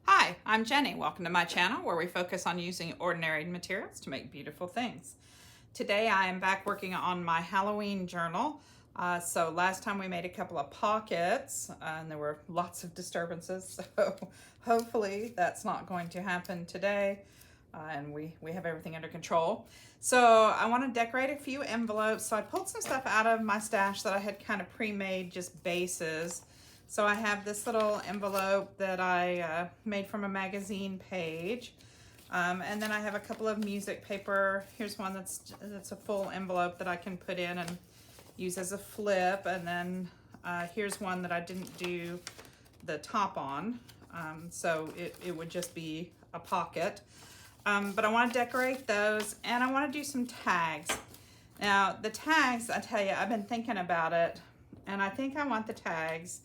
Hi, I'm Jenny. Welcome to my channel where we focus on using ordinary materials to make beautiful things. Today I am back working on my Halloween journal. So last time we made a couple of pockets and there were lots of disturbances, so hopefully that's not going to happen today. And we have everything under control. So I want to decorate a few envelopes. So I pulled some stuff out of my stash that I had kind of pre-made, just bases. So I have this little envelope that I made from a magazine page. And then I have a couple of music paper. Here's one that's a full envelope that I can put in and use as a flip. And then here's one that I didn't do the top on. So it would just be a pocket. But I want to decorate those, and I want to do some tags. Now, the tags, I tell you, I've been thinking about it, and I think I want the tags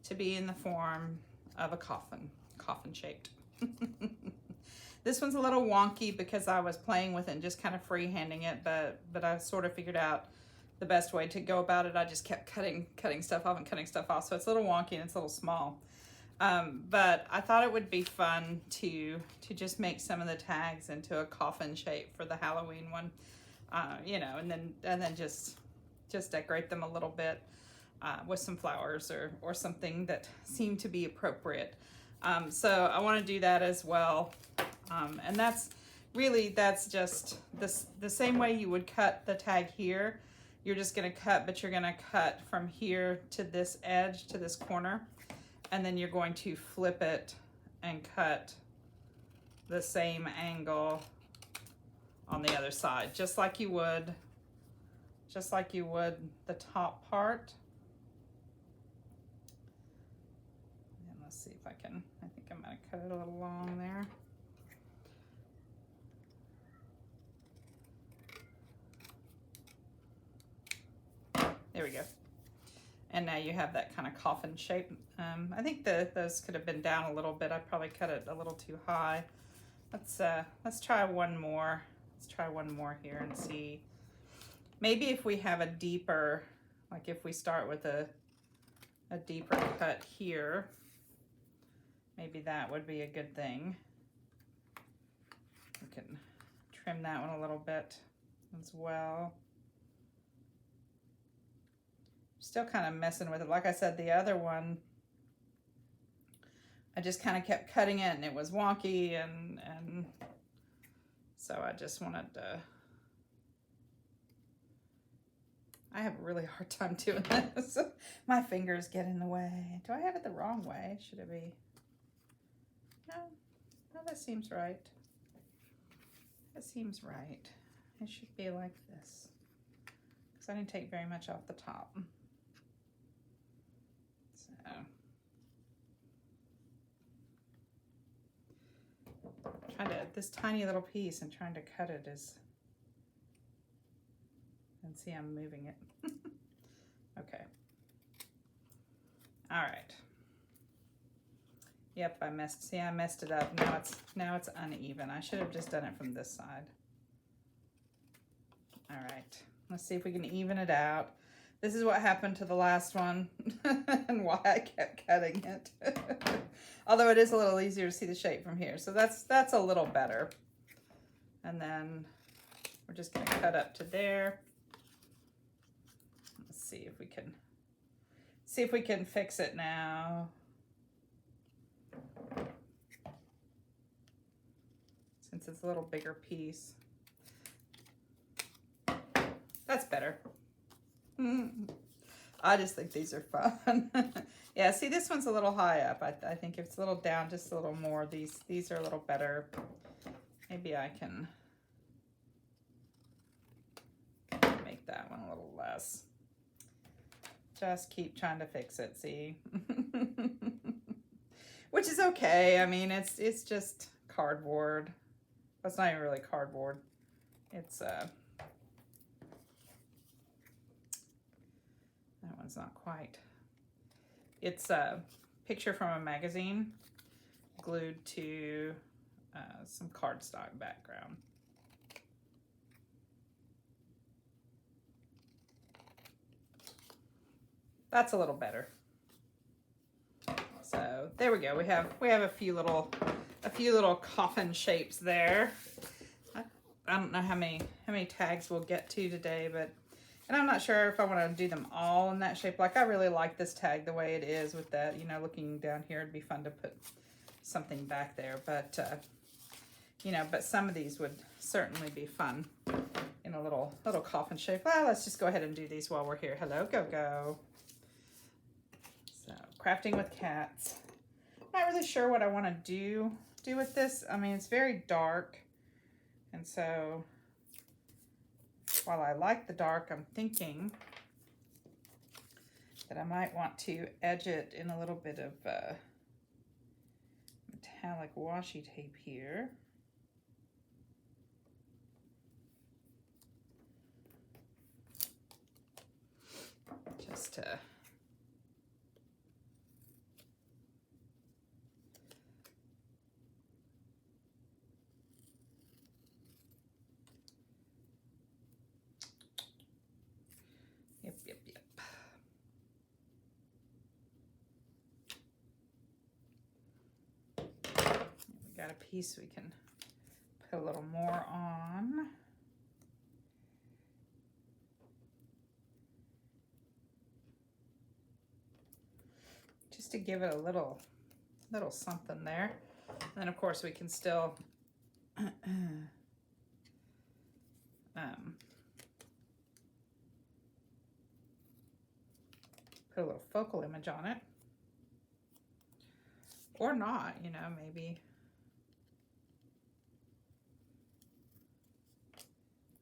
to be in the form of a coffin shaped. This one's a little wonky because I was playing with it and just kind of freehanding it, but I sort of figured out the best way to go about it. I just kept cutting stuff off and cutting stuff off, so it's a little wonky and it's a little small. But I thought it would be fun to just make some of the tags into a coffin shape for the Halloween one, you know, and then just decorate them a little bit with some flowers or something that seemed to be appropriate. So I want to do that as well, and that's just the same way you would cut the tag here. You're just going to cut, but you're going to cut from here to this edge, to this corner. And then you're going to flip it and cut the same angle on the other side, just like you would the top part. And let's see if I think I'm gonna cut it a little long there. There we go. And now you have that kind of coffin shape. I think those could have been down a little bit. I probably cut it a little too high. Let's try one more. Let's try one more here and see. Maybe if we have a deeper, like if we start with a deeper cut here, maybe that would be a good thing. We can trim that one a little bit as well. Still kind of messing with it. Like I said, the other one, I just kind of kept cutting it and it was wonky, and so I just wanted to, I have a really hard time doing this. My fingers get in the way. Do I have it the wrong way? Should it be? No, that seems right. That seems right. It should be like this, because I didn't take very much off the top. This tiny little piece and trying to cut it is, and see I'm moving it. Okay. All right. Yep, I messed it up. Now it's uneven. I should have just done it from this side. All right. Let's see if we can even it out. This is what happened to the last one and why I kept cutting it. Although it is a little easier to see the shape from here. So that's a little better. And then we're just going to cut up to there. Let's see if we can fix it now. Since it's a little bigger piece. That's better. I just think these are fun. Yeah, see, this one's a little high up. I think if it's a little down, just a little more, these are a little better. Maybe I can make that one a little less. Just keep trying to fix it, see? Which is okay. I mean, it's just cardboard. That's not even really cardboard. It's that one's not quite. It's a picture from a magazine glued to some cardstock background. That's a little better. So there we go. We have a few little coffin shapes there. I don't know how many tags we'll get to today, and I'm not sure if I want to do them all in that shape. Like, I really like this tag the way it is with that, you know, looking down here. It'd be fun to put something back there, but you know, but some of these would certainly be fun in a little coffin shape. Well, let's just go ahead and do these while we're here. Hello, go. So, crafting with cats. I'm not really sure what I want to do with this. I mean, it's very dark. And so, while I like the dark, I'm thinking that I might want to edge it in a little bit of metallic washi tape here. Just to Yep. We got a piece we can put a little more on. Just to give it a little something there. And then of course we can still put a little focal image on it, or not, you know, maybe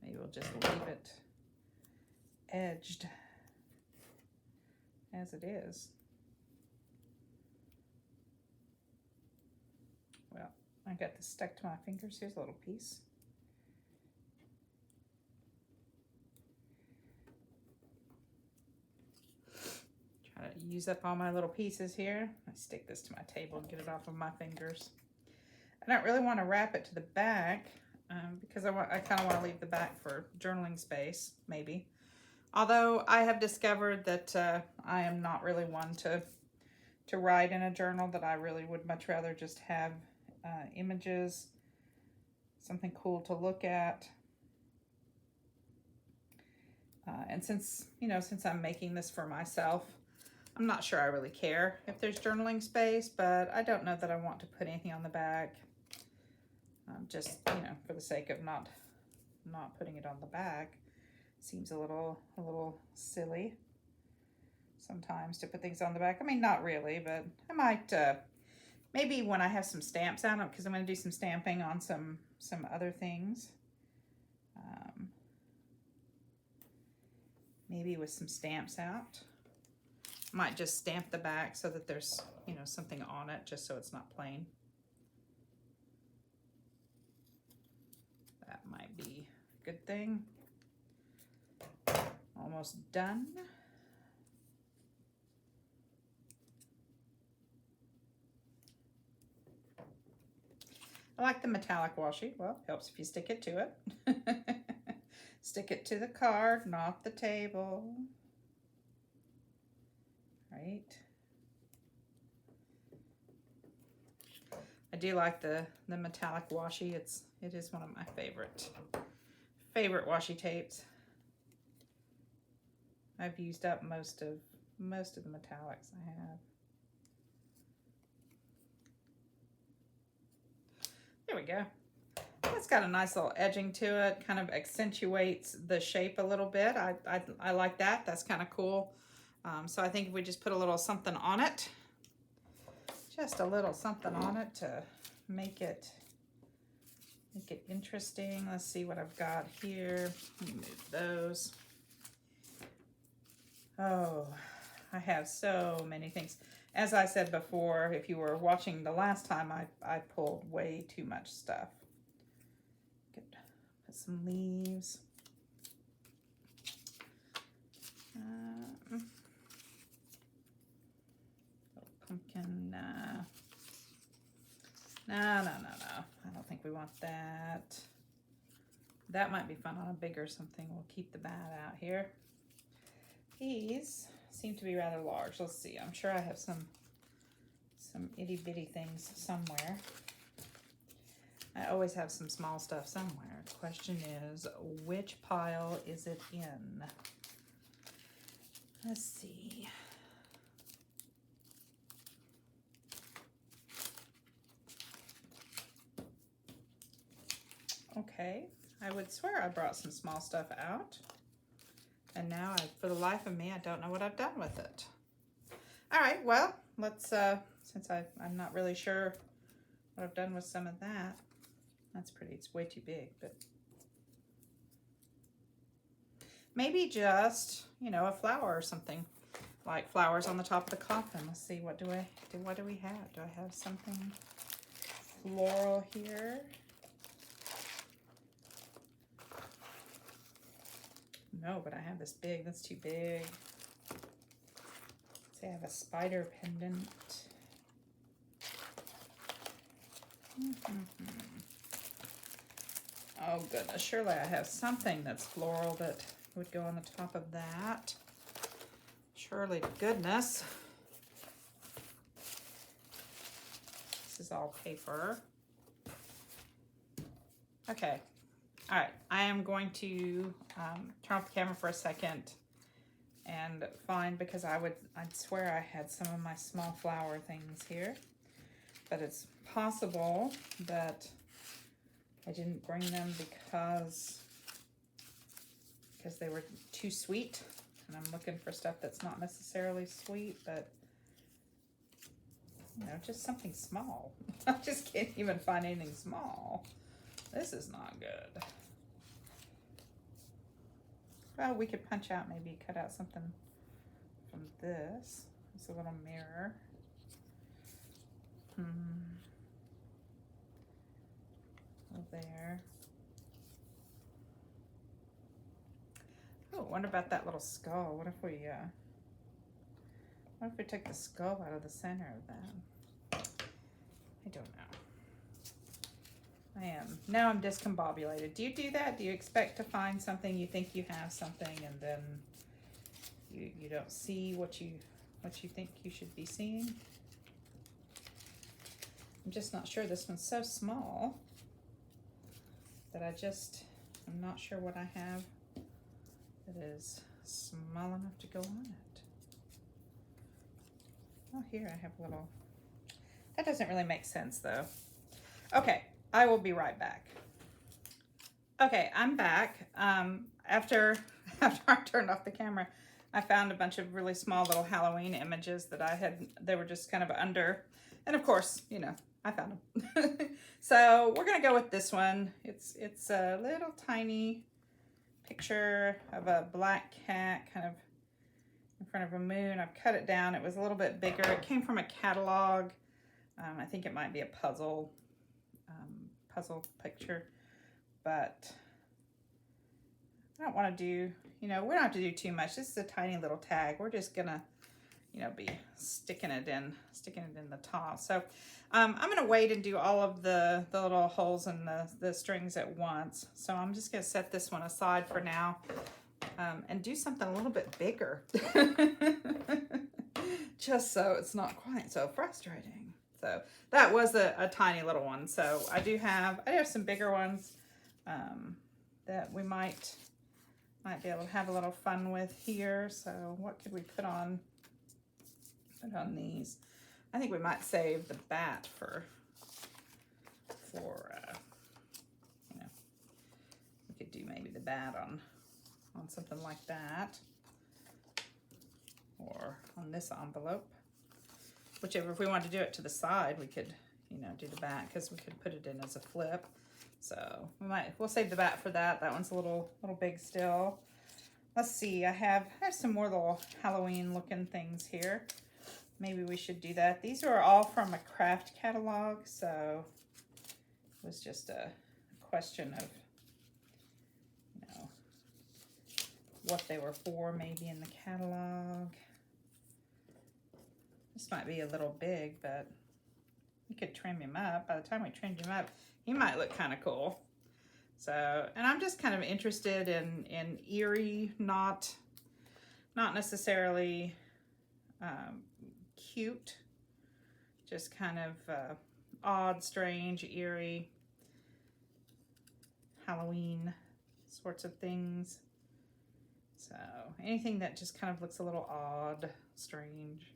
we'll just leave it edged as it is. Well, I got this stuck to my fingers. Here's a little piece. Use up all my little pieces here. I stick this to my table and get it off of my fingers. I don't really want to wrap it to the back because I kind of want to leave the back for journaling space, maybe. Although I have discovered that I am not really one to write in a journal, that I really would much rather just have images, something cool to look at. And since I'm making this for myself, I'm not sure I really care if there's journaling space, but I don't know that I want to put anything on the back. Just, you know, for the sake of not putting it on the back. Seems a little silly sometimes to put things on the back. I mean, not really, but I might, maybe when I have some stamps out, because I'm going to do some stamping on some other things. Maybe with some stamps out. Might just stamp the back so that there's, you know, something on it, just so it's not plain. That might be a good thing. Almost done. I like the metallic washi. Well, helps if you stick it to it. Stick it to the card, not the table. Right. I do like the metallic washi. It is one of my favorite washi tapes. I've used up most of the metallics I have. There we go. It's got a nice little edging to it. Kind of accentuates the shape a little bit. I like that. That's kind of cool. So I think if we just put a little something on it, just a little something on it to make it interesting. Let's see what I've got here. Let me move those. Oh, I have so many things. As I said before, if you were watching the last time, I pulled way too much stuff. Put some leaves. Pumpkin, no. I don't think we want that. That might be fun on a bigger something. We'll keep the bat out here. These seem to be rather large. Let's see. I'm sure I have some some itty bitty things somewhere. I always have some small stuff somewhere. The question is, which pile is it in? Let's see. Okay, I would swear I brought some small stuff out. And now, for the life of me, I don't know what I've done with it. All right, well, let's, since I'm not really sure what I've done with some of that. That's pretty, it's way too big, but maybe just, you know, a flower or something, like flowers on the top of the coffin. Let's see, what do we have? Do I have something floral here? No, but I have this big, that's too big. Let's say I have a spider pendant. Oh goodness, surely I have something that's floral that would go on the top of that. Surely to goodness. This is all paper. Okay, all right, I am going to turn off the camera for a second and find, because I'd swear I had some of my small flower things here, but it's possible that I didn't bring them because they were too sweet, and I'm looking for stuff that's not necessarily sweet, but you know, just something small. I just can't even find anything small. This is not good. Well, we could punch out, maybe cut out something from this. It's a little mirror. There. Oh, what about that little skull? What if we took the skull out of the center of that? I don't know. Now I'm discombobulated. Do you do that? Do you expect to find something, you think you have something, and then you don't see what you think you should be seeing? I'm just not sure. This one's so small that I'm not sure what I have that is small enough to go on it. Oh, here I have a little, that doesn't really make sense though. Okay, I will be right back. Okay, I'm back. After I turned off the camera, I found a bunch of really small little Halloween images that they were just kind of under, and of course, you know, I found them. So we're gonna go with this one. It's a little tiny picture of a black cat kind of in front of a moon. I've cut it down. It was a little bit bigger. It came from a catalog. I think it might be a puzzle picture, but I don't want to do, you know, we don't have to do too much. This is a tiny little tag. We're just gonna, you know, be sticking it in the top. So I'm gonna wait and do all of the little holes in the strings at once. So I'm just gonna set this one aside for now and do something a little bit bigger, just so it's not quite so frustrating. So that was a tiny little one. So I do have some bigger ones that we might be able to have a little fun with here. So what could we put on these? I think we might save the bat for you know, we could do maybe the bat on something like that, or on this envelope. Whichever, if we want to do it to the side, we could, you know, do the bat, because we could put it in as a flip. So we'll save the bat for that. That one's a little big still. Let's see, I have some more little Halloween looking things here. Maybe we should do that. These are all from a craft catalog, so it was just a question of, you know, what they were for, maybe in the catalog. This might be a little big, but we could trim him up. By the time we trimmed him up, he might look kind of cool. So, and I'm just kind of interested in eerie, not necessarily cute, just kind of odd, strange, eerie, Halloween sorts of things. So anything that just kind of looks a little odd, strange,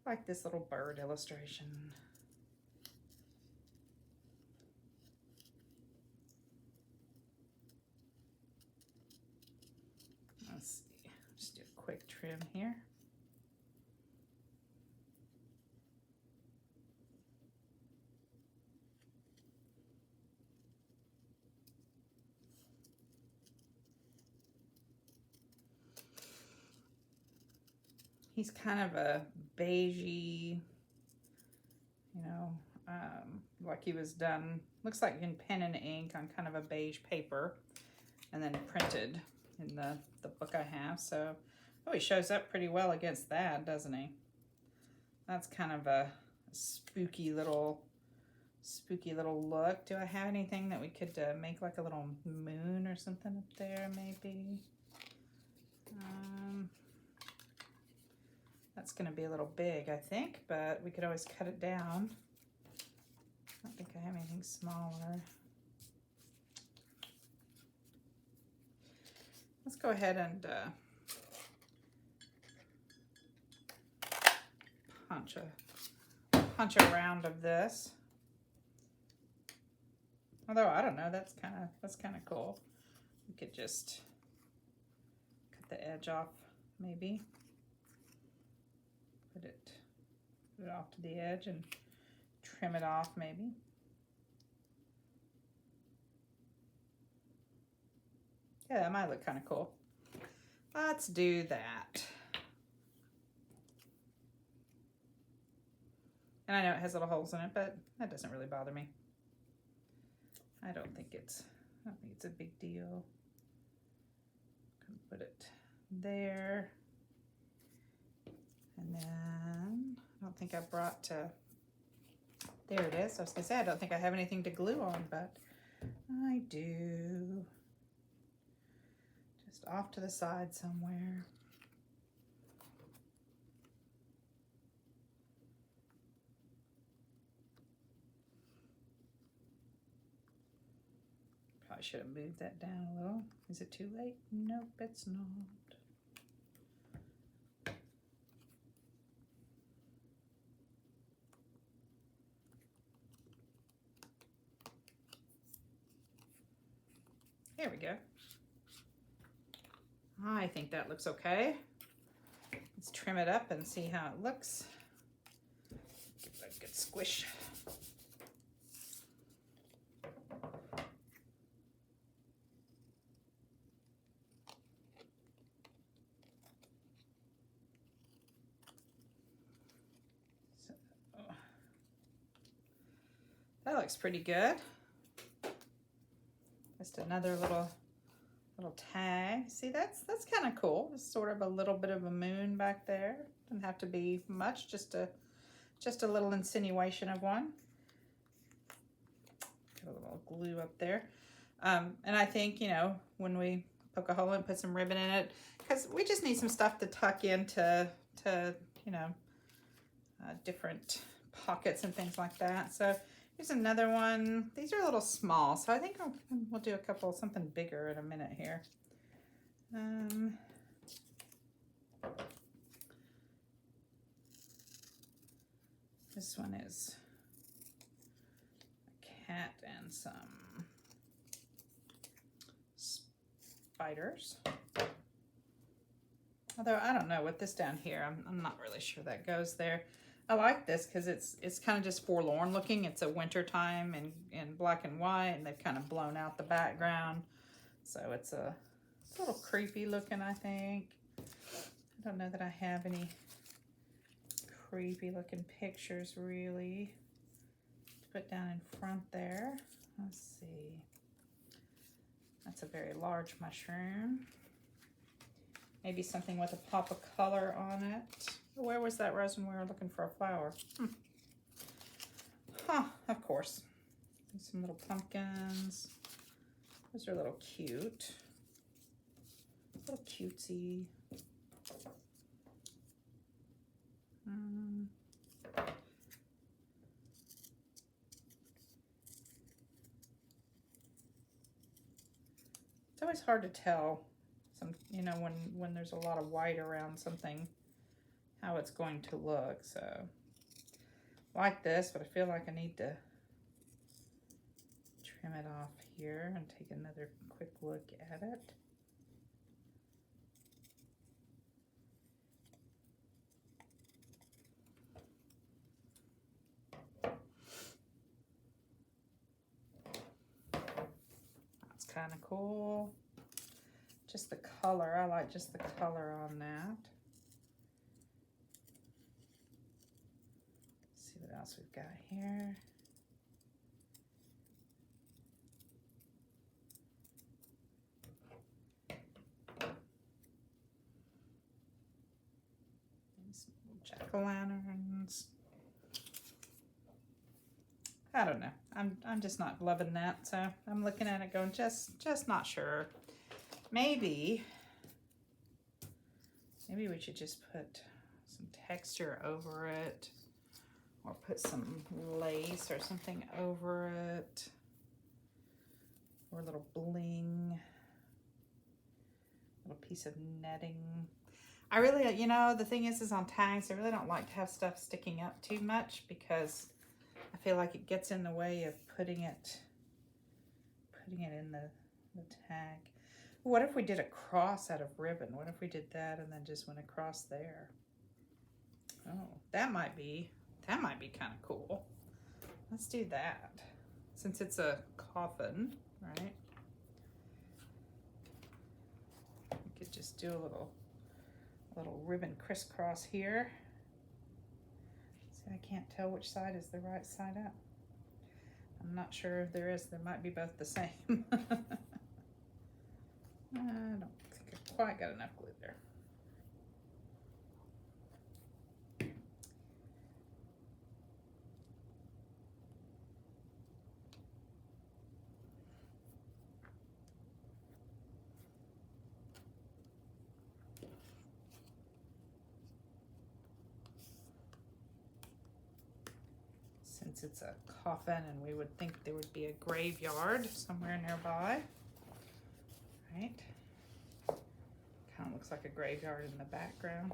like this little bird illustration. Let's see, just do a quick trim here. He's kind of a beigey, you know, like he was done, looks like in pen and ink on kind of a beige paper and then printed in the book I have. So, oh, he shows up pretty well against that, doesn't he? That's kind of a spooky little look. Do I have anything that we could make like a little moon or something up there maybe? That's going to be a little big, I think, but we could always cut it down. I don't think I have anything smaller. Let's go ahead and punch a round of this. Although I don't know, that's kind of cool. We could just cut the edge off, maybe. Put it off to the edge and trim it off, maybe. Yeah, that might look kind of cool. Let's do that. And I know it has little holes in it, but that doesn't really bother me. I don't think it's a big deal. Put it there. And then I don't think I brought there it is. I was gonna say I don't think I have anything to glue on, but I do. Just off to the side somewhere. Probably should have moved that down a little. Is it too late? Nope, it's not. There we go. I think that looks okay. Let's trim it up and see how it looks. Give it a good squish. So, that looks pretty good. Just another little tag. See, that's kind of cool. It's sort of a little bit of a moon back there. Doesn't have to be much, just a little insinuation of one. Put a little glue up there. And I think, you know, when we poke a hole and put some ribbon in it, because we just need some stuff to tuck into you know, different pockets and things like that. So here's another one. These are a little small, so I think we'll do something bigger in a minute here. This one is a cat and some spiders. Although I don't know with this down here, I'm not really sure that goes there. I like this because it's kind of just forlorn looking. It's a winter time in black and white, and they've kind of blown out the background. So it's a little creepy looking, I think. I don't know that I have any creepy looking pictures really to put down in front there. Let's see. That's a very large mushroom. Maybe something with a pop of color on it. Where was that rose when we were looking for a flower? Huh, of course. Some little pumpkins. Those are a little cute. A little cutesy. always hard to tell when there's a lot of white around something, how it's going to look. So like this, but I feel like I need to trim it off here and take another quick look at it. That's kind of cool. Just the color, I like just the color on that. Let's see what else we've got here. Some jack-o'-lanterns. I don't know. I'm just not loving that, so I'm looking at it going, just not sure. Maybe we should just put some texture over it, or put some lace or something over it, or a little bling, little piece of netting. I really, the thing is on tags, I really don't like to have stuff sticking up too much, because I feel like it gets in the way of putting it in the tag. What if we did a cross out of ribbon? What if we did that and then just went across there? Oh, that might be kind of cool. Let's do that. Since it's a coffin, right? We could just do a little ribbon crisscross here. See, I can't tell which side is the right side up. I'm not sure if there is. There might be both the same. I don't think I've quite got enough glue there. Since it's a coffin and we would think there would be a graveyard somewhere nearby. Right? Kind of looks like a graveyard in the background.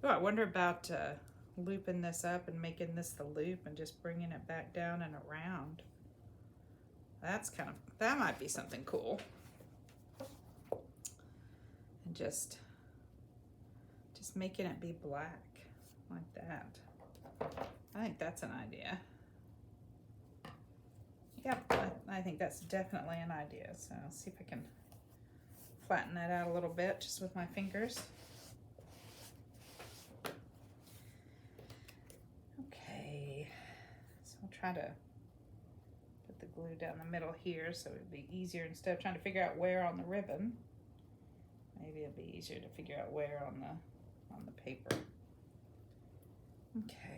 Oh, I wonder about looping this up and making this the loop and just bringing it back down and around. That might be something cool. And just making it be black like that. I think that's an idea. Yep, I think that's definitely an idea. So I'll see if I can flatten that out a little bit just with my fingers. Okay, so I'll try to put the glue down the middle here so it'd be easier instead of trying to figure out where on the ribbon. Maybe it'll be easier to figure out where on the paper. Okay.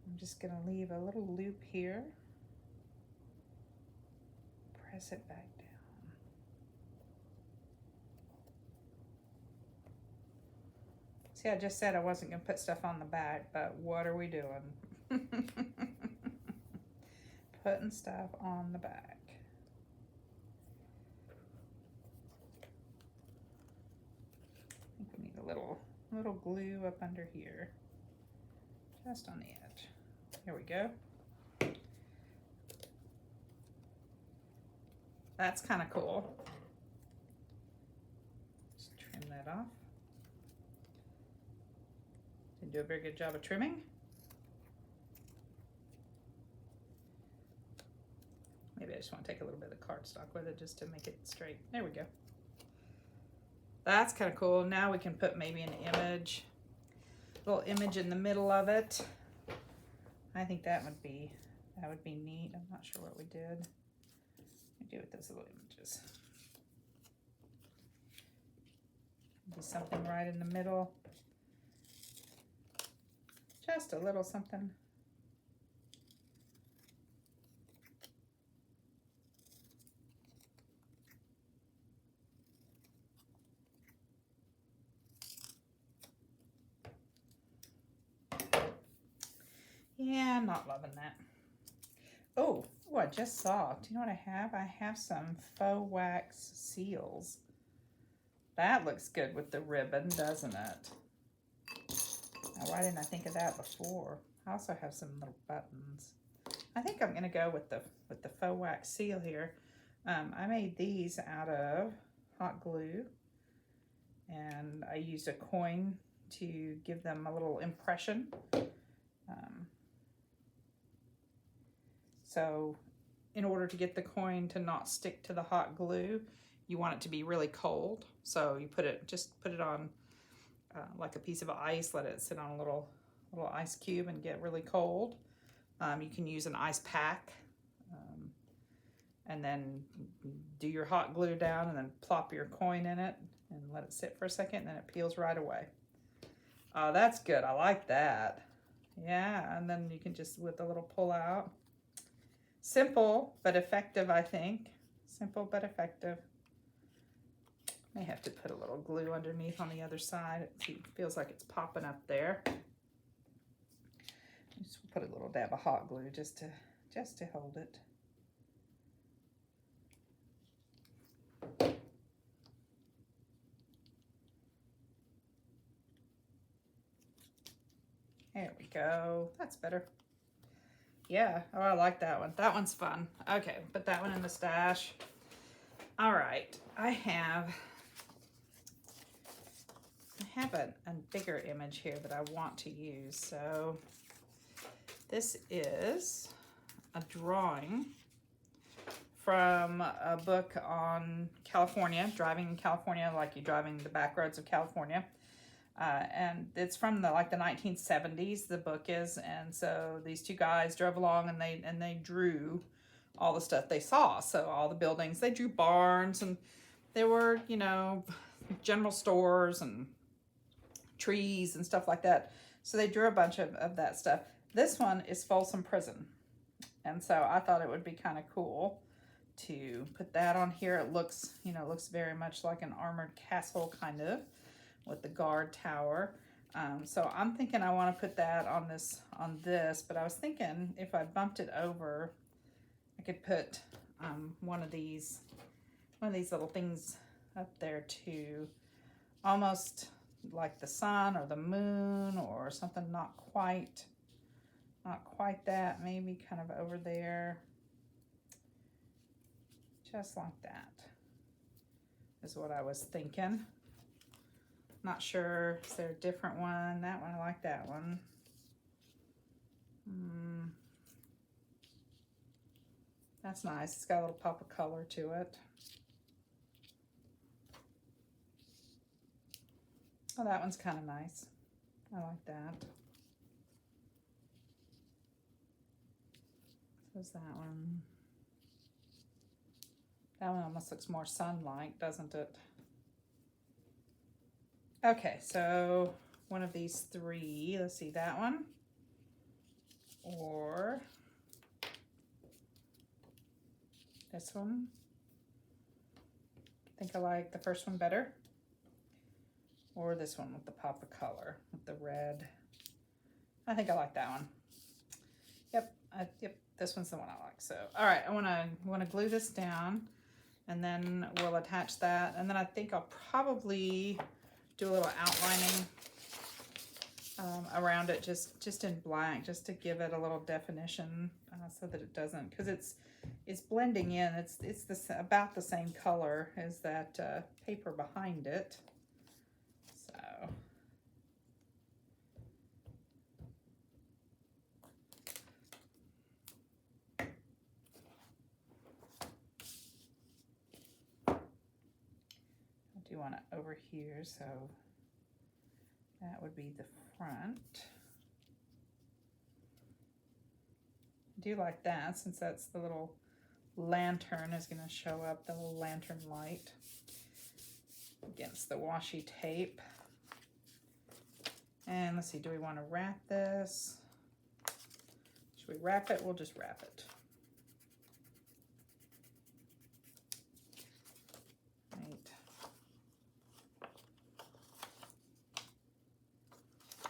I'm just going to leave a little loop here. Press it back down. See, I just said I wasn't going to put stuff on the back, but what are we doing? Putting stuff on the back. I think we need a little glue up under here, just on the edge. There we go. That's kind of cool. Just trim that off. Didn't do a very good job of trimming. Maybe I just want to take a little bit of cardstock with it just to make it straight. There we go. That's kind of cool. Now we can put maybe an image, little image in the middle of it. I think that would be neat. I'm not sure what we did. What we do with those little images. Do something right in the middle. Just a little something. Yeah, I'm not loving that. Oh, Oh, I just saw. Do you know what I have? I have some faux wax seals. That looks good with the ribbon, doesn't it? Now, why didn't I think of that before? I also have some little buttons. I think I'm going to go with the faux wax seal here. I made these out of hot glue, and I used a coin to give them a little impression. So in order to get the coin to not stick to the hot glue, you want it to be really cold. So you just put it on like a piece of ice, let it sit on a little ice cube and get really cold. You can use an ice pack, and then do your hot glue down and then plop your coin in it and let it sit for a second, and then it peels right away. That's good. I like that. Yeah, and then you can just, with a little pull out. Simple but effective, I think. Simple but effective. May have to put a little glue underneath on the other side. It feels like it's popping up there. Just put a little dab of hot glue just to hold it. There we go. That's better. Yeah, oh, I like that one. That one's fun. Okay, put that one in the stash. All right, I have a bigger image here that I want to use. So this is a drawing from a book on California, driving in California, like you're driving the back roads of California. And it's from the 1970s, the book is, and so these two guys drove along and they drew all the stuff they saw. So all the buildings, they drew barns, and there were, you know, general stores and trees and stuff like that. So they drew a bunch of that stuff. This one is Folsom Prison, and so I thought it would be kind of cool to put that on here. It looks, you know, looks very much like an armored castle kind of, with the guard tower. So I'm thinking I want to put that on this, but I was thinking if I bumped it over, I could put one of these little things up there too, almost like the sun or the moon or something, not quite that, maybe kind of over there, just like that is what I was thinking. Not sure, is there a different one? That one, I like that one. That's nice. It's got a little pop of color to it. Oh, that one's kind of nice. I like that. So is that one. That one almost looks more sun-like, doesn't it? Okay, so one of these three, let's see, that one, or this one. I think I like the first one better, or this one with the pop of color, with the red. I think I like that one. Yep, this one's the one I like. So, all right, I want to glue this down, and then we'll attach that, and then I think I'll probably do a little outlining around it, just in blank, just to give it a little definition, so that it doesn't, because it's blending in. It's about the same color as that paper behind it. So I do want it over here, so that would be the front. I do like that, since that's the little lantern is going to show up, the little lantern light against the washi tape. And let's see, do we want to wrap this? Should we wrap it? We'll just wrap it.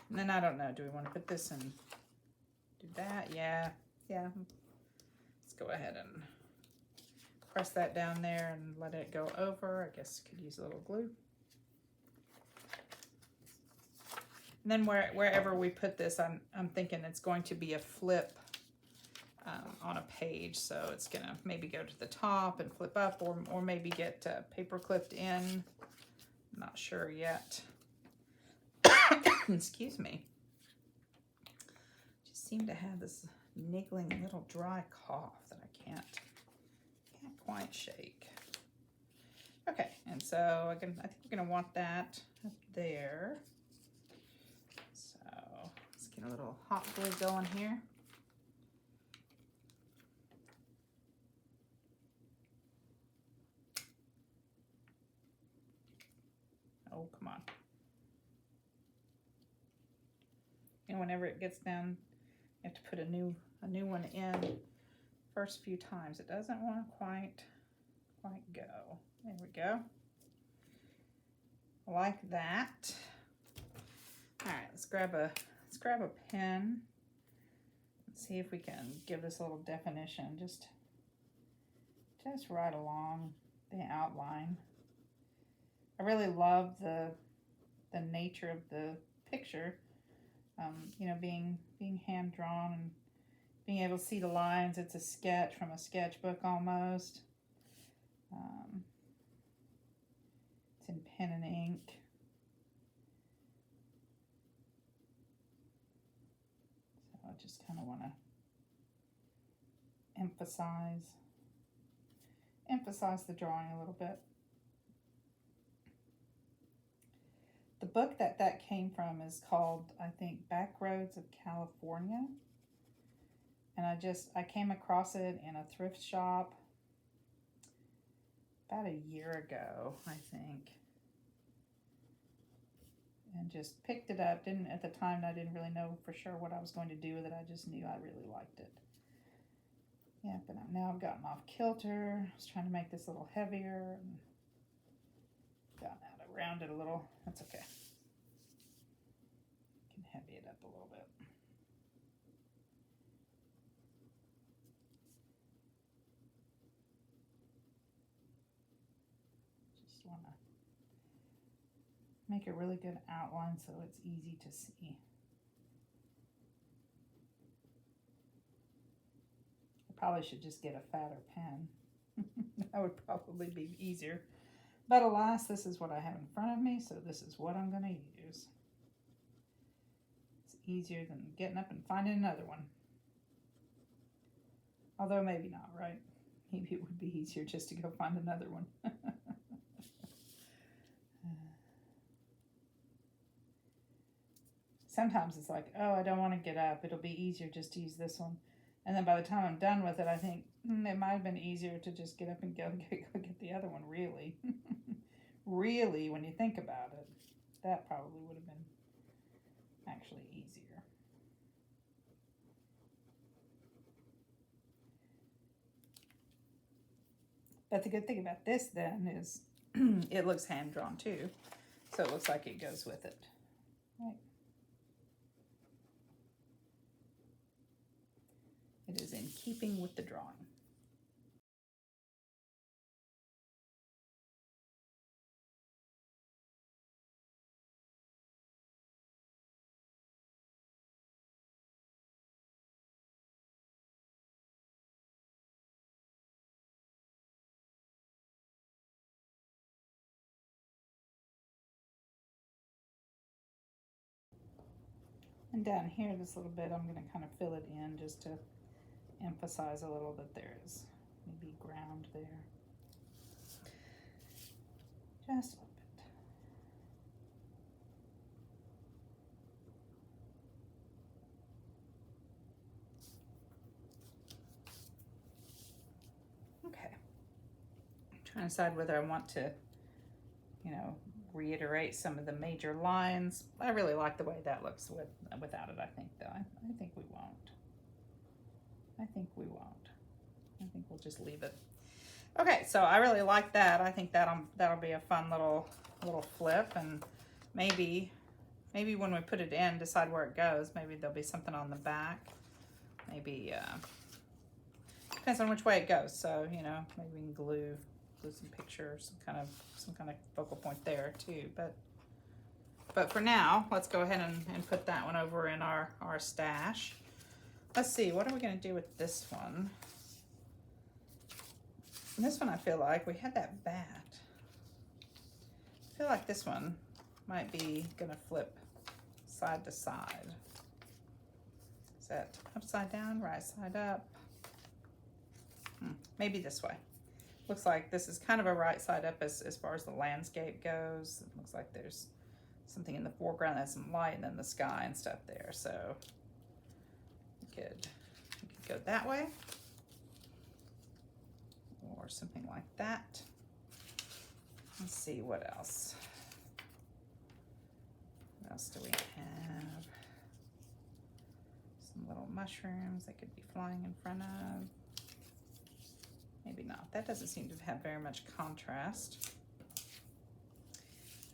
And then I don't know, do we want to put this in, do that? Yeah, let's go ahead and press that down there and let it go over. I guess could use a little glue. And then wherever we put this, I'm thinking it's going to be a flip on a page. So it's gonna maybe go to the top and flip up, or maybe get paper clipped in. I'm not sure yet. Excuse me. Just seem to have this niggling little dry cough that I can't quite shake. Okay, and so I think we're gonna want that up there. So let's get a little hot glue going here. Oh, come on. And whenever it gets down, you have to put a new one in first few times. It doesn't want to quite go. There we go. Like that. All right, let's grab a pen. Let's see if we can give this a little definition. Just right along the outline. I really love the nature of the picture. You know, being hand drawn and being able to see the lines. It's a sketch from a sketchbook almost. It's in pen and ink. So I just kind of want to emphasize the drawing a little bit. The book that came from is called, I think, Back Roads of California. And I came across it in a thrift shop about a year ago, I think. And just picked it up. At the time, I didn't really know for sure what I was going to do with it. I just knew I really liked it. Yeah, but now I've gotten off kilter. I was trying to make this a little heavier. And gotten out around it a little. That's okay. Can heavy it up a little bit. Just want to make a really good outline so it's easy to see. I probably should just get a fatter pen. That would probably be easier. But alas, this is what I have in front of me, so this is what I'm going to use. It's easier than getting up and finding another one. Although maybe not, right? Maybe it would be easier just to go find another one. Sometimes it's like, oh, I don't want to get up. It'll be easier just to use this one. And then by the time I'm done with it, I think it might have been easier to just get up and go get the other one, really. Really, when you think about it, that probably would have been actually easier. But the good thing about this then is it looks hand-drawn too. So it looks like it goes with it. Right. It is in keeping with the drawing. And down here, this little bit, I'm going to kind of fill it in just to emphasize a little that there is maybe ground there. Just a little bit. Okay. I'm trying to decide whether I want to, reiterate some of the major lines. I really like the way that looks without it, I think, though. I think we won't. I think we'll just leave it. Okay, so I really like that. I think that'll be a fun little flip, and maybe when we put it in, decide where it goes. Maybe there'll be something on the back. Maybe Depends on which way it goes. So, you know, maybe we can glue some pictures, some kind of focal point there too. But for now, let's go ahead and put that one over in our stash. Let's see, what are we going to do with this one? And this one, I feel like we had that bat. I feel like this one might be going to flip side to side. Is that upside down, right side up? Maybe this way. Looks like this is kind of a right side up as far as the landscape goes. It looks like there's something in the foreground that's some light and then the sky and stuff there. So we could go that way or something like that. Let's see what else. What else do we have? Some little mushrooms that could be flying in front of. Maybe not. That doesn't seem to have very much contrast.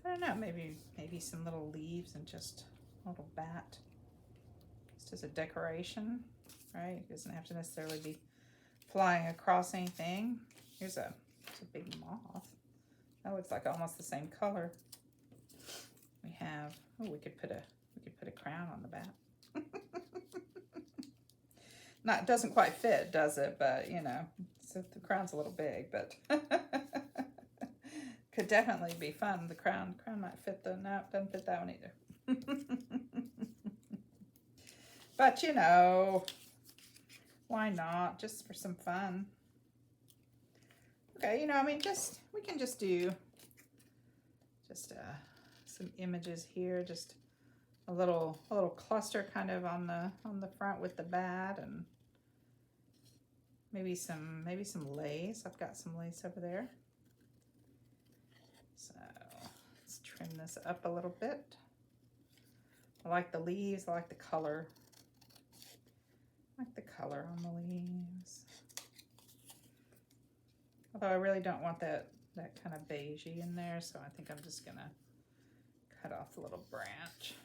I don't know, maybe some little leaves and just a little bat. Just as a decoration, right? It doesn't have to necessarily be flying across anything. Here's a big moth. That looks like almost the same color. We have, oh, we could put a crown on the bat. Not, doesn't quite fit, does it? But, you know, so the crown's a little big, but could definitely be fun. The crown might fit the, no, doesn't fit that one either. But, you know, why not? Just for some fun. Okay, you know, I mean, we can just do some images here, just a little cluster kind of on the front with the bat, and maybe some lace. I've got some lace over there. So let's trim this up a little bit. I like the leaves. I like the color. I like the color on the leaves. Although I really don't want that kind of beigey in there, so I think I'm just gonna cut off the little branch.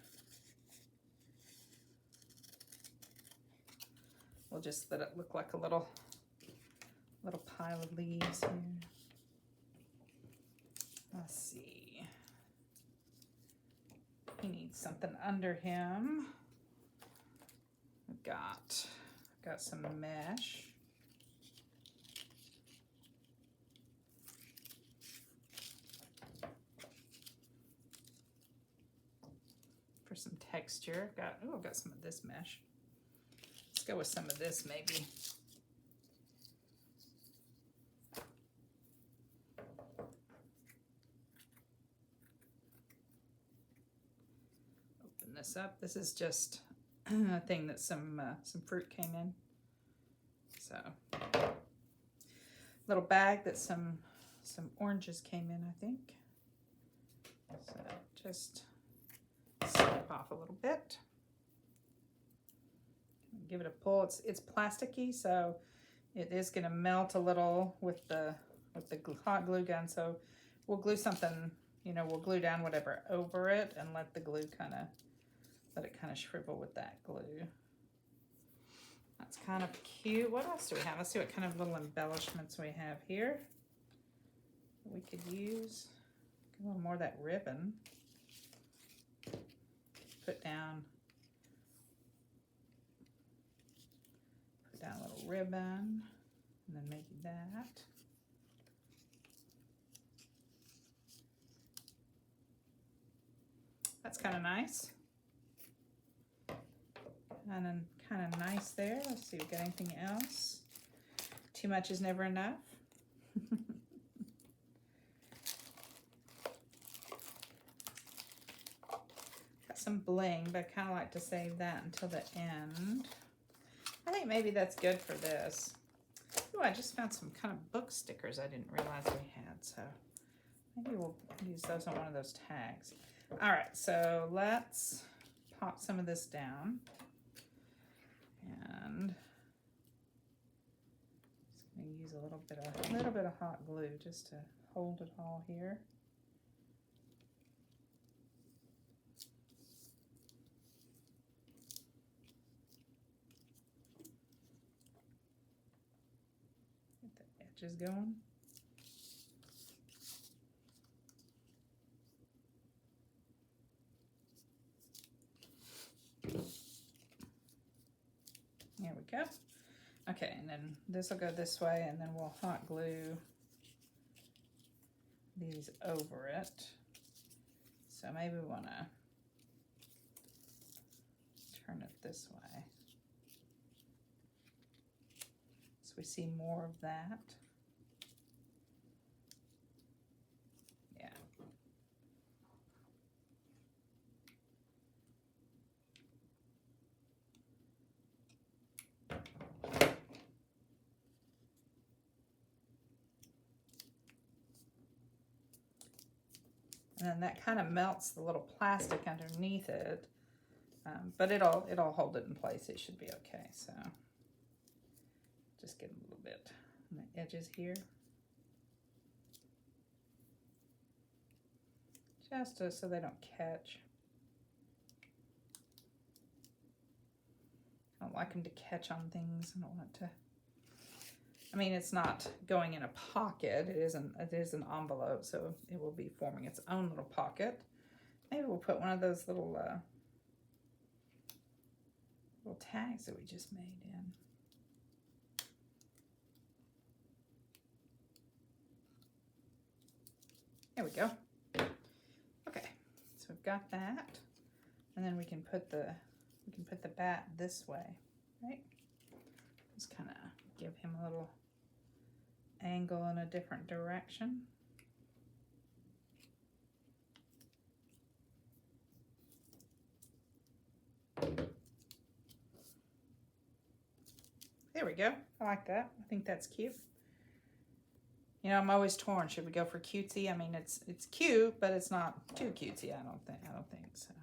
We'll just let it look like a little pile of leaves here. Let's see. He needs something under him. I've got some mesh. For some texture. I've got some of this mesh. Let's go with some of this maybe. Open this up. This is just a thing that some fruit came in. So, little bag that some oranges came in, I think. So just snip off a little bit. Give it a pull. It's plasticky, so it is going to melt a little with the hot glue gun. So we'll glue something, you know, we'll glue down whatever over it and let the glue let it kind of shrivel with that glue. That's kind of cute. What else do we have? Let's see what kind of little embellishments we have here. We could use a little more of that ribbon. Put down a little ribbon, and then maybe that. That's kind of nice. And then kind of nice there. Let's see if we got anything else. Too much is never enough. Got some bling, but I kind of like to save that until the end. I think maybe that's good for this. Oh, I just found some kind of book stickers I didn't realize we had, so maybe we'll use those on one of those tags. All right, so let's pop some of this down. And just going to use a little bit of hot glue just to hold it all here. the edges going. There we go. Okay, and then this will go this way, and then we'll hot glue these over it. So maybe we want to turn it this way so we see more of that. Yeah. And then that kind of melts the little plastic underneath it, but it'll hold it in place. It should be okay. So just get a little bit on the edges here, just so they don't catch. I don't like them to catch on things. I don't want to. I mean, it's not going in a pocket. It is an envelope, so it will be forming its own little pocket. Maybe we'll put one of those little tags that we just made in. There we go. Okay, so we've got that, and then we can put the bat this way, right? Just kind of give him a little angle in a different direction. There we go. I like that. I think that's cute. You know, I'm always torn. Should we go for cutesy? I mean, it's cute, but it's not too cutesy. I don't think so.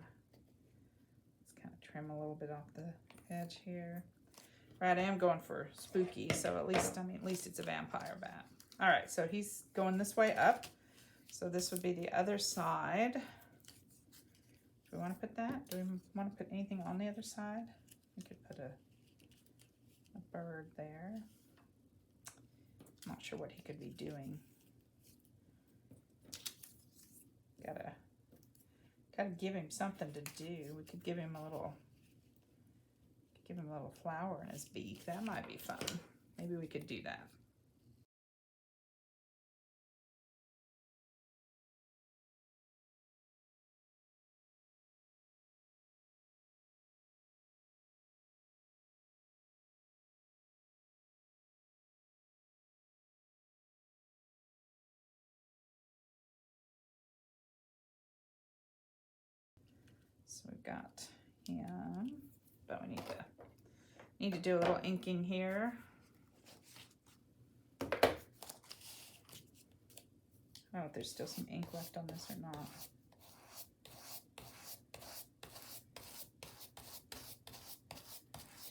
Let's kind of trim a little bit off the edge here. Right, I am going for spooky, so at least it's a vampire bat. All right, so he's going this way up. So this would be the other side. Do we want to put that? Do we want to put anything on the other side? We could put a bird there. I'm not sure what he could be doing. Gotta give him something to do. We could give him a little flower in his beak. That might be fun. Maybe we could do that. So we've got him, but we need to do a little inking here. I don't know if there's still some ink left on this or not.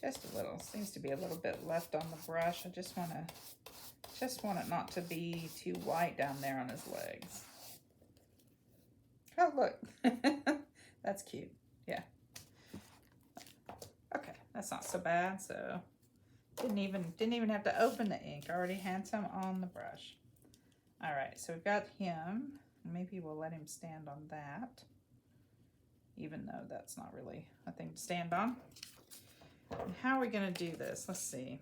Just a little. Seems to be a little bit left on the brush. I just want it not to be too white down there on his legs. Oh, look. That's cute. Yeah. Okay, that's not so bad. So didn't even have to open the ink. I already had some on the brush. All right, so we've got him. Maybe we'll let him stand on that, even though that's not really a thing to stand on. And how are we going to do this? Let's see.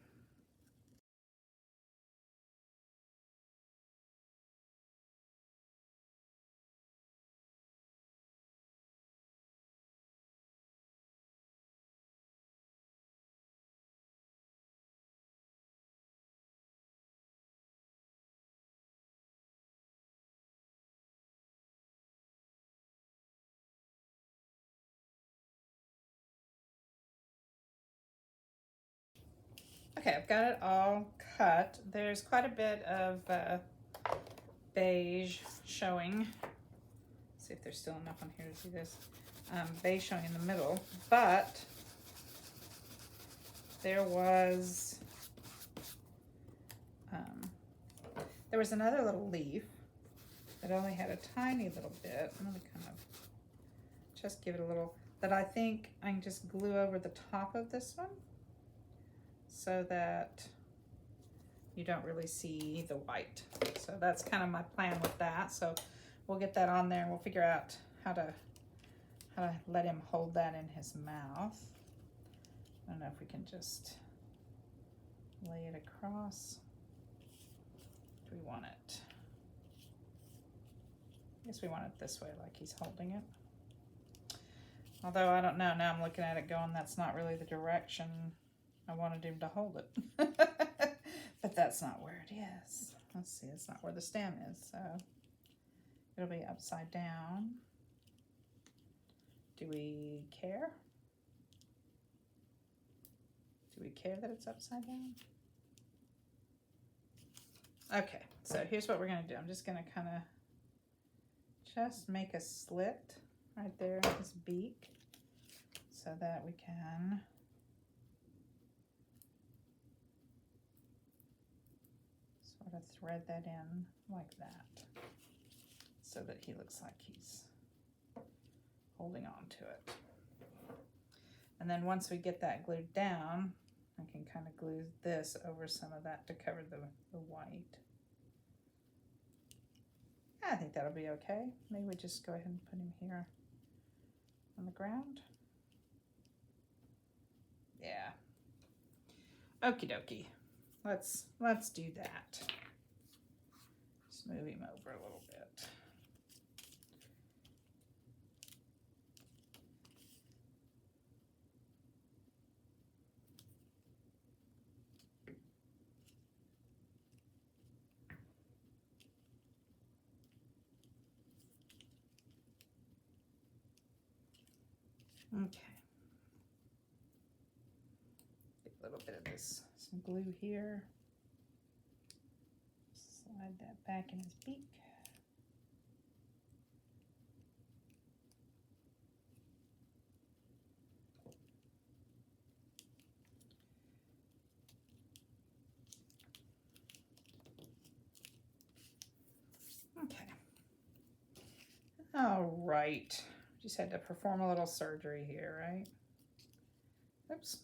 Okay, I've got it all cut. There's quite a bit of beige showing. Let's see if there's still enough on here to do this. Beige showing in the middle, but there was another little leaf that only had a tiny little bit. I'm gonna kind of just give it a little, that I think I can just glue over the top of this one, so that you don't really see the white. So that's kind of my plan with that. So we'll get that on there and we'll figure out how to let him hold that in his mouth. I don't know if we can just lay it across. Do we want it? I guess we want it this way, like he's holding it. Although I don't know, now I'm looking at it going, that's not really the direction I wanted him to hold it. But that's not where it is. Let's see, it's not where the stem is, so it'll be upside down. Do we care? Do we care that it's upside down? Okay, so here's what we're gonna do. I'm just gonna kind of just make a slit right there in his beak so that we can sort of thread that in like that so that he looks like he's holding on to it. And then once we get that glued down, I can kind of glue this over some of that to cover the white. I think that'll be okay. Maybe we just go ahead and put him here on the ground. Yeah. Okie dokie. Let's do that. Just move him over a little bit. Okay. Get a little bit of this, some glue here. Slide that back in his beak. Okay. All right. Just had to perform a little surgery here, right? Oops.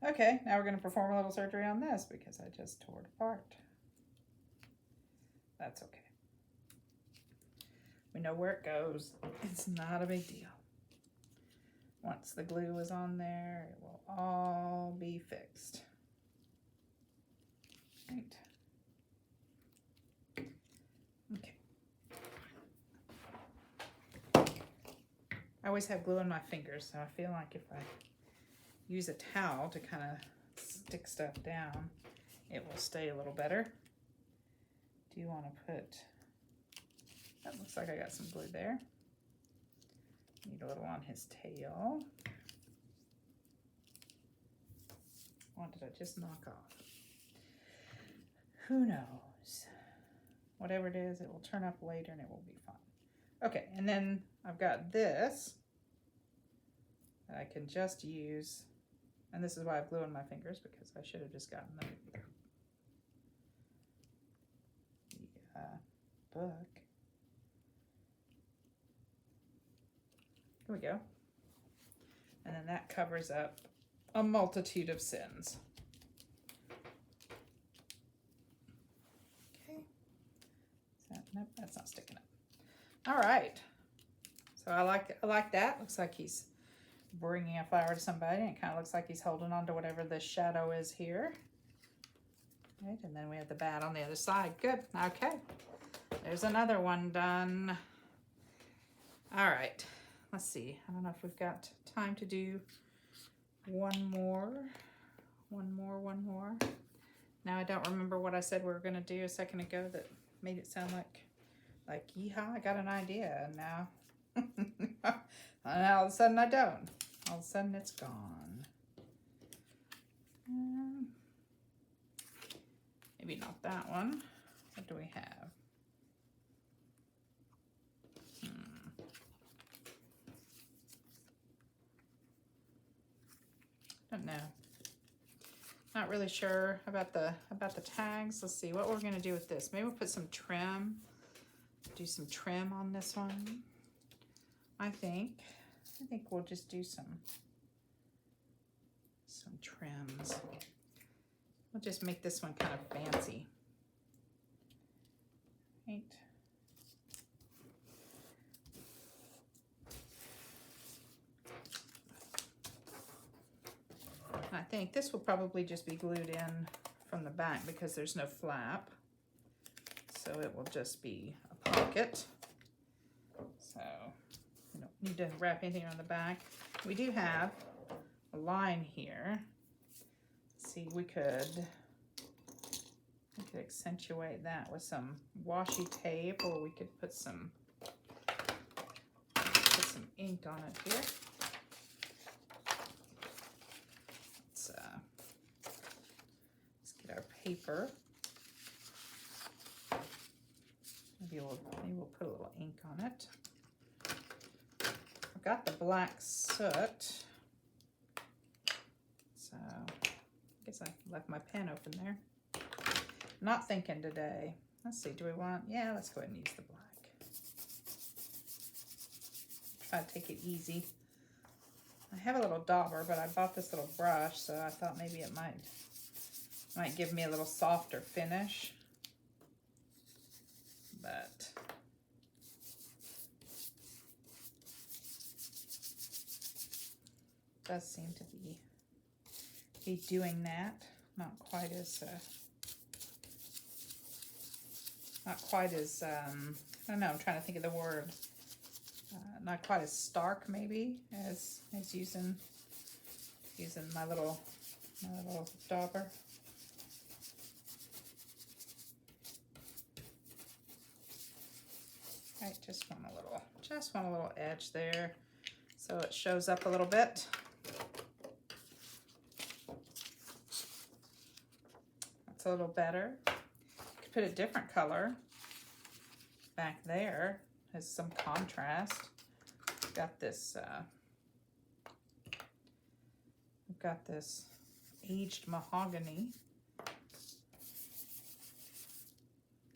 Okay, now we're going to perform a little surgery on this because I just tore it apart. That's okay. We know where it goes. It's not a big deal. Once the glue is on there, it will all be fixed. Right. Okay. I always have glue on my fingers, so I feel like if I use a towel to kind of stick stuff down, it will stay a little better. Do you want to put, that looks like I got some glue there. Need a little on his tail. What did I just knock off? Who knows? Whatever it is, it will turn up later and it will be fine. Okay, and then I've got this that I can just use, and this is why I have glue on my fingers because I should have just gotten the book. Here we go. And then that covers up a multitude of sins. Okay. Nope, that's not sticking up. All right. So I like that. Looks like he's bringing a flower to somebody, and it kind of looks like he's holding on to whatever the shadow is here. Right, and then we have the bat on the other side. Good. Okay. There's another one done. All right. Let's see. I don't know if we've got time to do one more. Now I don't remember what I said we were going to do a second ago that made it sound like yeehaw, I got an idea, and now and all of a sudden I don't. All of a sudden it's gone. Maybe not that one. What do we have? Don't know. Not really sure about the tags. Let's see what we're gonna do with this. Maybe we'll put some trim. Do some trim on this one. I think we'll just do some trims. We'll just make this one kind of fancy. Right. I think this will probably just be glued in from the back because there's no flap. So it will just be a pocket. So we don't need to wrap anything on the back. We do have a line here. Let's see, we could accentuate that with some washi tape, or we could put some ink on it here. Let's get our paper. Maybe we'll put a little ink on it. I've got the black soot, so I guess I left my pen open there. Not thinking today. Let's see, do we want, yeah, let's go ahead and use the black. Try to take it easy. I have a little dauber, but I bought this little brush, so I thought maybe it might give me a little softer finish. But it does seem to be doing that. Not quite as I don't know, I'm trying to think of the word. Not quite as stark maybe as using my little dauber. I just want a little edge there so it shows up a little bit. That's a little better. Could put a different color back there as some contrast. Got this we've got this aged mahogany,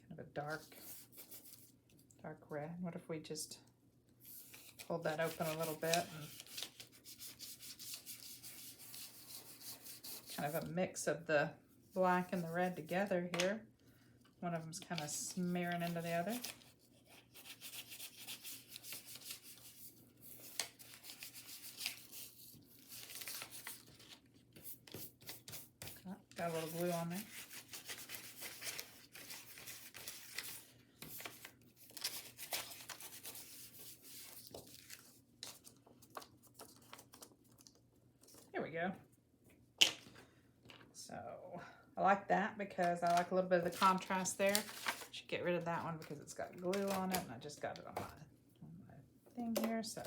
kind of a dark red. What if we just hold that open a little bit and kind of a mix of the black and the red together here. One of them's kind of smearing into the other. Got a little glue on there. There we go. So I like that because I like a little bit of the contrast there. Should get rid of that one because it's got glue on it, and I just got it on my thing here. So,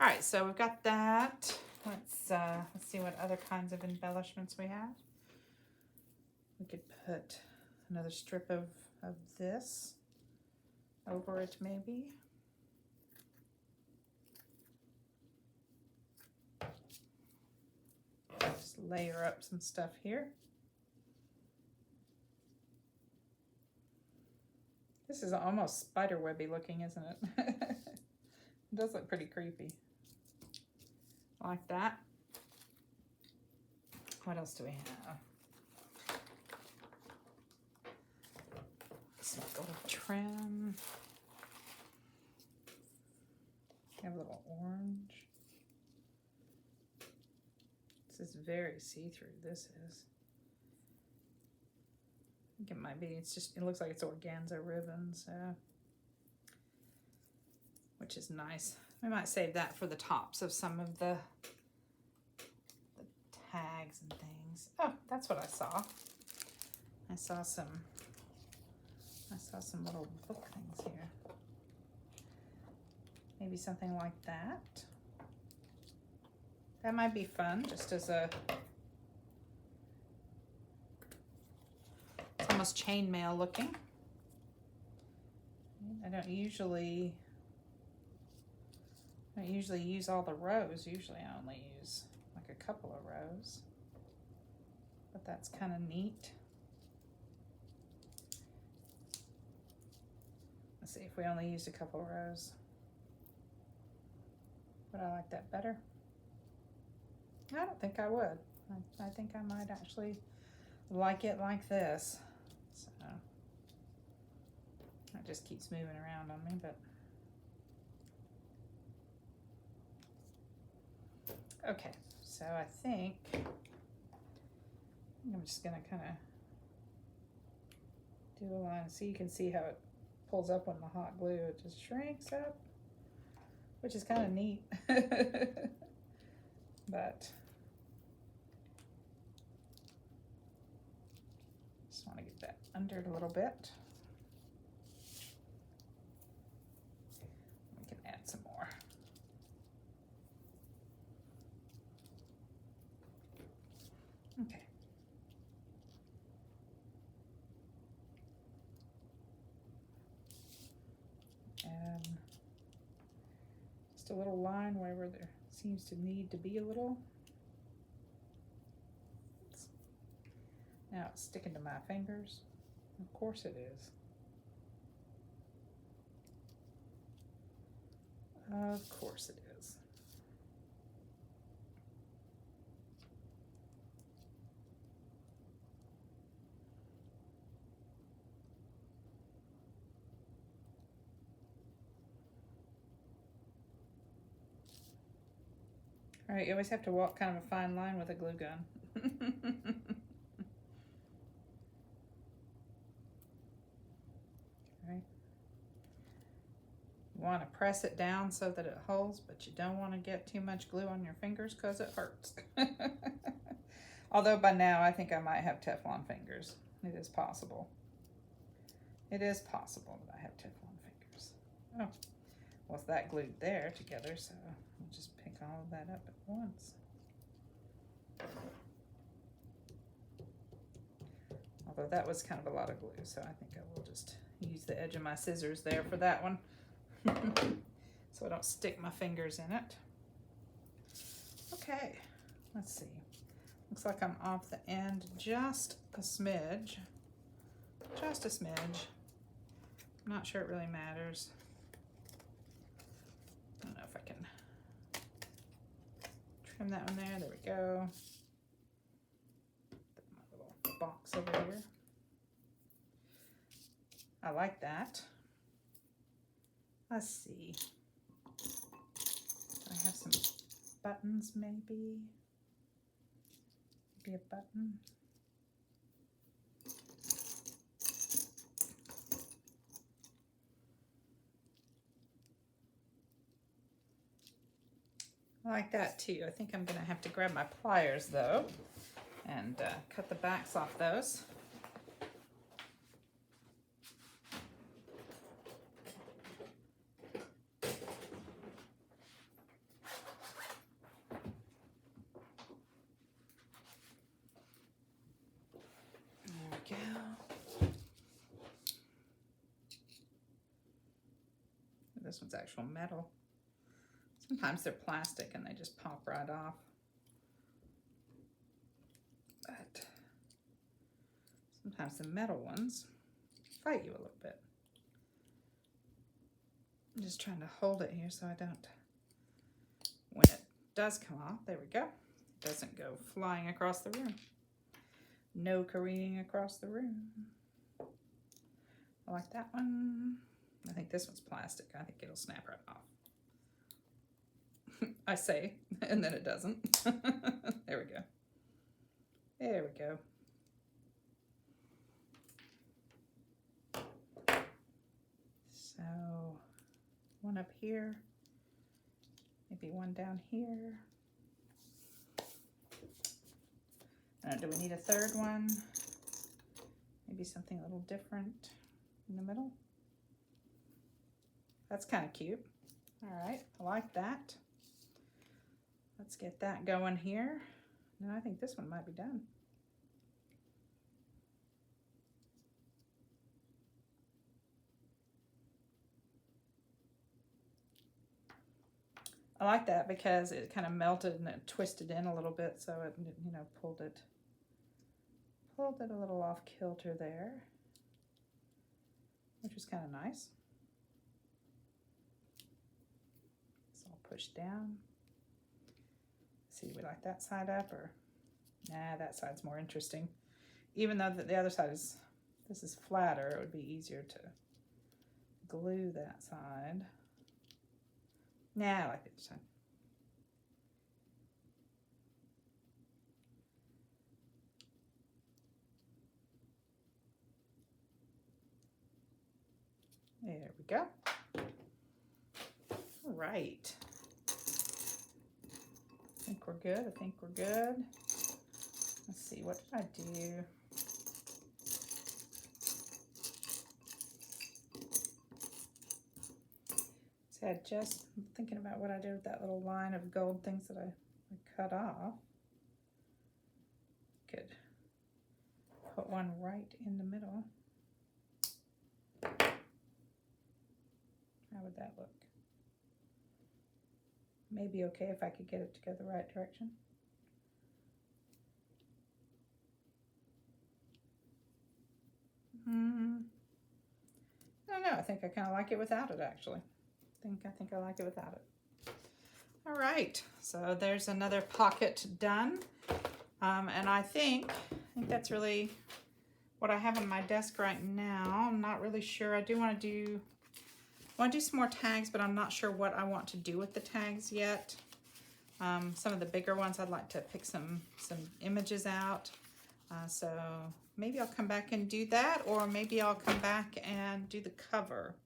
all right, so we've got that. Let's see what other kinds of embellishments we have. We could put another strip of this over it maybe. Just layer up some stuff here. This is almost spiderwebby looking, isn't it? It does look pretty creepy. Like that. What else do we have? Some gold trim. We have a little orange. This is very see-through. This is. I think it might be. It looks like it's organza ribbons, which is nice. We might save that for the tops of some of the tags and things. Oh, that's what I saw. I saw some little book things here. Maybe something like that. That might be fun, just as a, it's almost chainmail looking. I don't usually use all the rows. Usually I only use like a couple of rows, but that's kind of neat. Let's see if we only used a couple of rows. Would I like that better? I don't think I would. I think I might actually like it like this. So it just keeps moving around on me, but okay. So I think I'm just gonna kind of do a line so you can see how it pulls up on the hot glue. It just shrinks up, which is kind of neat. But just want to get that under it a little bit. We can add some more. Okay. And just a little line wherever there seems to need to be a little. Now it's sticking to my fingers. Of course it is. Of course it is. All right, you always have to walk kind of a fine line with a glue gun. Right. You want to press it down so that it holds, but you don't want to get too much glue on your fingers because it hurts. Although by now I think I might have Teflon fingers. It is possible. It is possible that I have Teflon fingers. Oh, well, it's that glued there together, so I'll just pick all of that up at once. Although that was kind of a lot of glue, so I think I will just use the edge of my scissors there for that one. So I don't stick my fingers in it. Okay, let's see. Looks like I'm off the end just a smidge. Just a smidge. I'm not sure it really matters. I don't know if I can trim that one there. There we go. Put my little box over here. I like that. Let's see. Do I have some buttons maybe? Maybe a button. I like that too. I think I'm gonna have to grab my pliers though and cut the backs off those. There we go. This one's actual metal. Sometimes they're plastic and they just pop right off. But sometimes the metal ones fight you a little bit. I'm just trying to hold it here so I don't, when it does come off, there we go. It doesn't go flying across the room. No careening across the room. I like that one. I think this one's plastic. I think it'll snap right off. I say, and then it doesn't. There we go. There we go. So, one up here, maybe one down here. Do we need a third one? Maybe something a little different in the middle. That's kind of cute. All right, I like that. Let's get that going here. No, I think this one might be done. I like that because it kind of melted and it twisted in a little bit, so it, you know, pulled it a little off kilter there, which was kind of nice. So I'll push down. See, we like that side up, or nah, that side's more interesting. even though the other side is, this is flatter, it would be easier to glue that side. Now I like this side. There we go. All right. I think we're good. I think we're good. Let's see, what did I do? See, I just thinking about what I did with that little line of gold things that I cut off. Could put one right in the middle. How would that look? Maybe okay if I could get it to go the right direction. I don't know. I think I kind of like it without it, actually. I think I like it without it. All right. So there's another pocket done. And I think that's really what I have on my desk right now. I'm not really sure. I do want to do some more tags, but I'm not sure what I want to do with the tags yet. Some of the bigger ones, I'd like to pick some images out. So maybe I'll come back and do that, or maybe I'll come back and do the cover.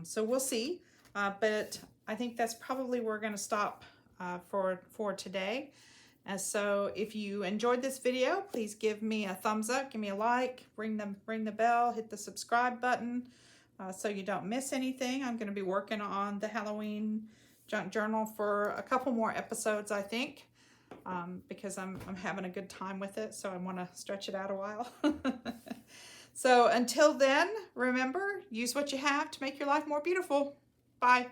So we'll see. But I think that's probably where we're going to stop for today. So if you enjoyed this video, please give me a thumbs up, give me a like, ring the bell, hit the subscribe button so you don't miss anything. I'm going to be working on the Halloween junk journal for a couple more episodes, I think, because I'm having a good time with it, so I want to stretch it out a while. So until then, remember, use what you have to make your life more beautiful. Bye.